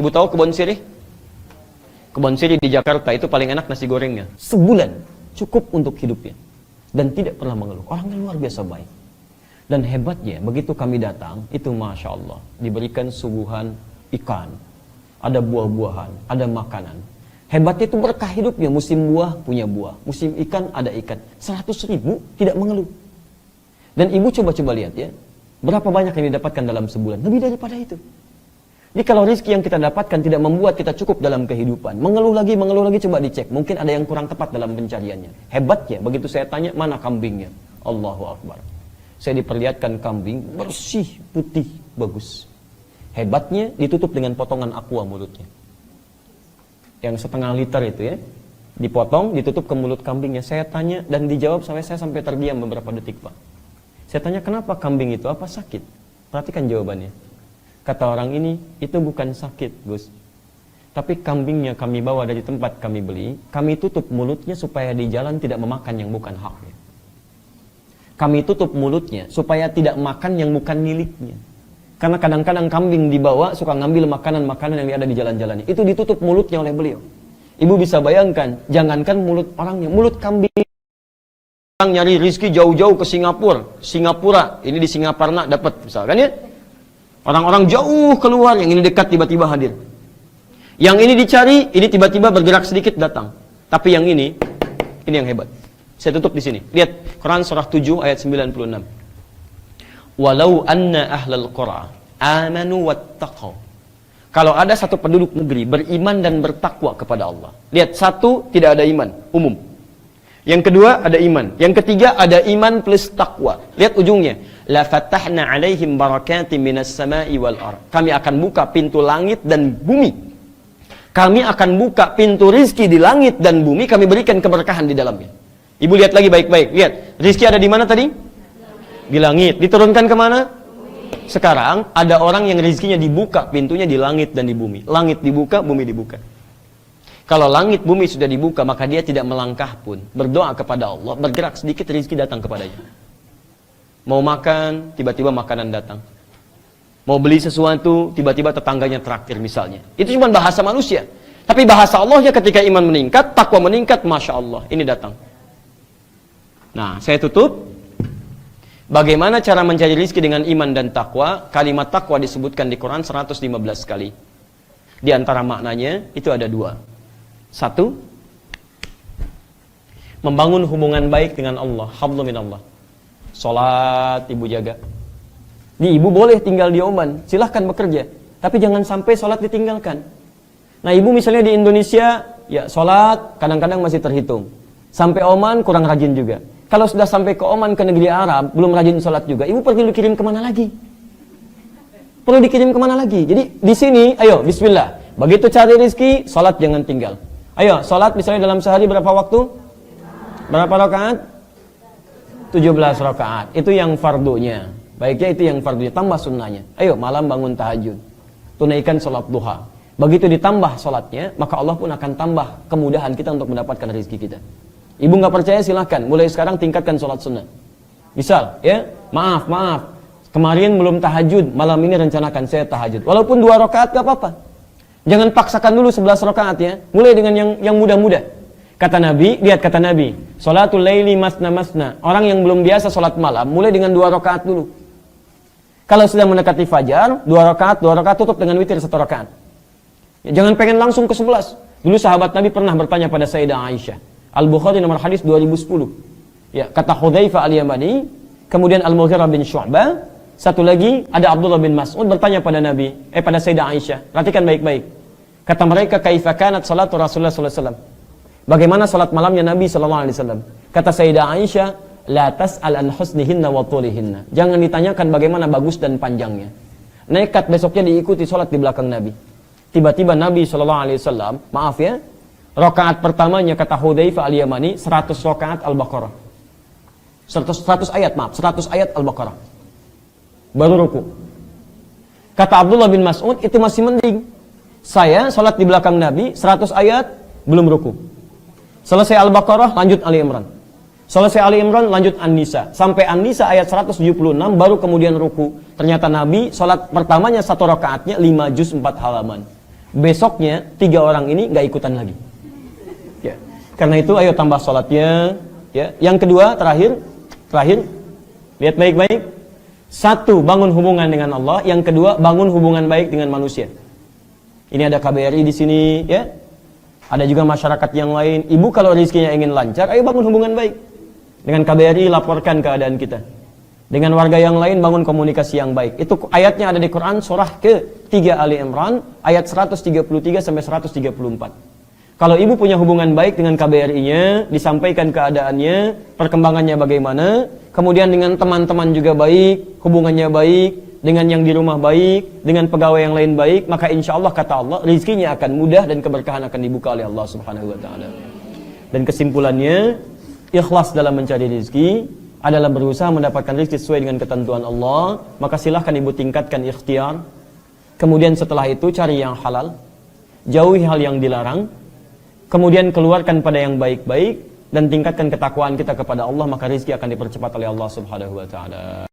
Ibu tahu kebun sirih? Kebun sirih di Jakarta itu paling enak nasi gorengnya. Sebulan cukup untuk hidupnya. Dan tidak pernah mengeluh. Orangnya luar biasa baik. Dan hebatnya, begitu kami datang, itu Masya Allah, diberikan suguhan ikan. Ada buah-buahan, ada makanan. Hebatnya itu berkah hidupnya. Musim buah punya buah. Musim ikan ada ikan. 100.000 tidak mengeluh. Dan ibu coba-coba lihat ya. Berapa banyak yang didapatkan dalam sebulan? Lebih daripada itu. Jadi kalau rezeki yang kita dapatkan tidak membuat kita cukup dalam kehidupan, mengeluh lagi, coba dicek. Mungkin ada yang kurang tepat dalam pencariannya. Hebatnya, begitu saya tanya, mana kambingnya? Allahu Akbar. Saya diperlihatkan kambing, bersih, putih, bagus. Hebatnya, ditutup dengan potongan aqua mulutnya. Yang setengah liter itu ya. Dipotong, ditutup ke mulut kambingnya. Saya tanya, dan dijawab saya sampai terdiam beberapa detik, Pak. Saya tanya, kenapa kambing itu? Apa sakit? Perhatikan jawabannya. Kata orang ini, itu bukan sakit, Gus. Tapi kambingnya kami bawa dari tempat kami beli, kami tutup mulutnya supaya di jalan tidak memakan yang bukan haknya. Kami tutup mulutnya supaya tidak makan yang bukan miliknya. Karena kadang-kadang kambing dibawa suka ngambil makanan-makanan yang ada di jalan-jalannya. Itu ditutup mulutnya oleh beliau. Ibu bisa bayangkan, jangankan mulut orangnya, mulut kambing. Orang nyari rizki jauh-jauh ke Singapura, ini di Singaparna dapat misalkan ya. Orang-orang jauh keluar, yang ini dekat tiba-tiba hadir. Yang ini dicari, ini tiba-tiba bergerak sedikit datang. Tapi yang ini yang hebat. Saya tutup di sini. Lihat Quran surah 7 ayat 96. Walau anna ahlal qura amanu wattaqau. Kalau ada satu penduduk negeri beriman dan bertakwa kepada Allah. Lihat, satu tidak ada iman, umum. Yang kedua ada iman. Yang ketiga ada iman plus takwa. Lihat ujungnya. La fatahna alaihim barakatim minas sama'i wal ard. Kami akan buka pintu langit dan bumi. Kami akan buka pintu rizki di langit dan bumi. Kami berikan keberkahan di dalamnya. Ibu lihat lagi baik-baik. Lihat, rizki ada di mana tadi? Di langit. Diturunkan kemana? Sekarang ada orang yang rizkinya dibuka pintunya di langit dan di bumi. Langit dibuka, bumi dibuka. Kalau langit bumi sudah dibuka, maka dia tidak melangkah pun. Berdoa kepada Allah, bergerak sedikit, rizki datang kepadanya. Mau makan, tiba-tiba makanan datang. Mau beli sesuatu, tiba-tiba tetangganya traktir misalnya. Itu cuma bahasa manusia. Tapi bahasa Allahnya ketika iman meningkat, takwa meningkat, Masya Allah, ini datang. Nah, saya tutup. Bagaimana cara mencari rizki dengan iman dan takwa? Kalimat takwa disebutkan di Quran 115 kali. Di antara maknanya, itu ada dua. Satu, membangun hubungan baik dengan Allah, hablum minallah. Salat ibu jaga. Ibu boleh tinggal di Oman, silahkan bekerja, tapi jangan sampai salat ditinggalkan. Nah, ibu misalnya di Indonesia, ya salat kadang-kadang masih terhitung. Sampai Oman kurang rajin juga. Kalau sudah sampai ke Oman, ke negeri Arab, belum rajin salat juga, ibu perlu dikirim kemana lagi? Perlu dikirim kemana lagi? Jadi di sini, ayo bismillah. Begitu cari rezeki, salat jangan tinggal. Ayo, salat misalnya dalam sehari berapa waktu? Berapa rakaat? 17 rakaat. Itu yang fardunya. Baiknya itu yang fardunya, tambah sunnahnya. Ayo malam bangun tahajud. Tunaikan salat duha. Begitu ditambah salatnya, maka Allah pun akan tambah kemudahan kita untuk mendapatkan rezeki kita. Ibu nggak percaya silahkan, mulai sekarang tingkatkan salat sunnah. Misal, ya, maaf. Kemarin belum tahajud, malam ini rencanakan saya tahajud. Walaupun 2 rakaat gak apa-apa. Jangan paksakan dulu 11 rakaat ya. Mulai dengan yang mudah-mudah. Kata Nabi, lihat kata Nabi, sholatul laili masna. Orang yang belum biasa sholat malam, mulai dengan 2 rakaat dulu. Kalau sudah mendekati fajar, 2 rakaat tutup dengan witir 1 rakaat. Ya, jangan pengen langsung ke 11. Dulu sahabat Nabi pernah bertanya pada Sayyidah Aisyah. Al-Bukhari nomor hadis 2010. Ya, kata Hudzaifah al-Yamani, kemudian Al-Mughirah bin Syu'bah, satu lagi ada Abdullah bin Mas'ud bertanya pada Nabi, pada Sayyidah Aisyah. Perhatikan baik-baik. Kata mereka, kaifa kanat salatu Rasulullah sallallahu alaihi wasallam? Bagaimana salat malamnya Nabi sallallahu alaihi wasallam? Kata Sayyidah Aisyah, la tas'al an husnihinna wa tulihinna. Jangan ditanyakan bagaimana bagus dan panjangnya. Nekat besoknya diikuti salat di belakang Nabi. Tiba-tiba Nabi sallallahu alaihi wasallam, maaf ya, rakaat pertamanya kata Hudzaifah al-Yamani 100 rakaat Al-Baqarah. 100 ayat, maaf, 100 ayat Al-Baqarah. Baru ruku. Kata Abdullah bin Mas'ud, itu masih mending. Saya salat di belakang Nabi 100 ayat belum ruku. Selesai Al-Baqarah, lanjut Ali Imran. Selesai Ali Imran, lanjut An-Nisa. Sampai An-Nisa ayat 176, baru kemudian ruku. Ternyata Nabi, sholat pertamanya 1 rakaatnya 5 juz 4 halaman. besoknya 3 orang ini nggak ikutan lagi. Ya. Karena itu ayo tambah sholatnya. Ya. Yang kedua, terakhir, lihat baik-baik. 1, bangun hubungan dengan Allah. Yang kedua, bangun hubungan baik dengan manusia. Ini ada KBRI di sini, ya. Ada juga masyarakat yang lain. Ibu kalau rezekinya ingin lancar, ayo bangun hubungan baik. Dengan KBRI laporkan keadaan kita. Dengan warga yang lain bangun komunikasi yang baik. Itu ayatnya ada di Quran surah ke-3 Ali Imran ayat 133 sampai 134. Kalau ibu punya hubungan baik dengan KBRI-nya, disampaikan keadaannya, perkembangannya bagaimana, kemudian dengan teman-teman juga baik, hubungannya baik, dengan yang di rumah baik, dengan pegawai yang lain baik, maka insya Allah kata Allah, rezekinya akan mudah dan keberkahan akan dibuka oleh Allah Subhanahu wa taala. Dan kesimpulannya, ikhlas dalam mencari rezeki adalah berusaha mendapatkan rezeki sesuai dengan ketentuan Allah, maka silahkan ibu tingkatkan ikhtiar. Kemudian setelah itu cari yang halal, jauhi hal yang dilarang, kemudian keluarkan pada yang baik-baik dan tingkatkan ketakwaan kita kepada Allah, maka rezeki akan dipercepat oleh Allah Subhanahu wa taala.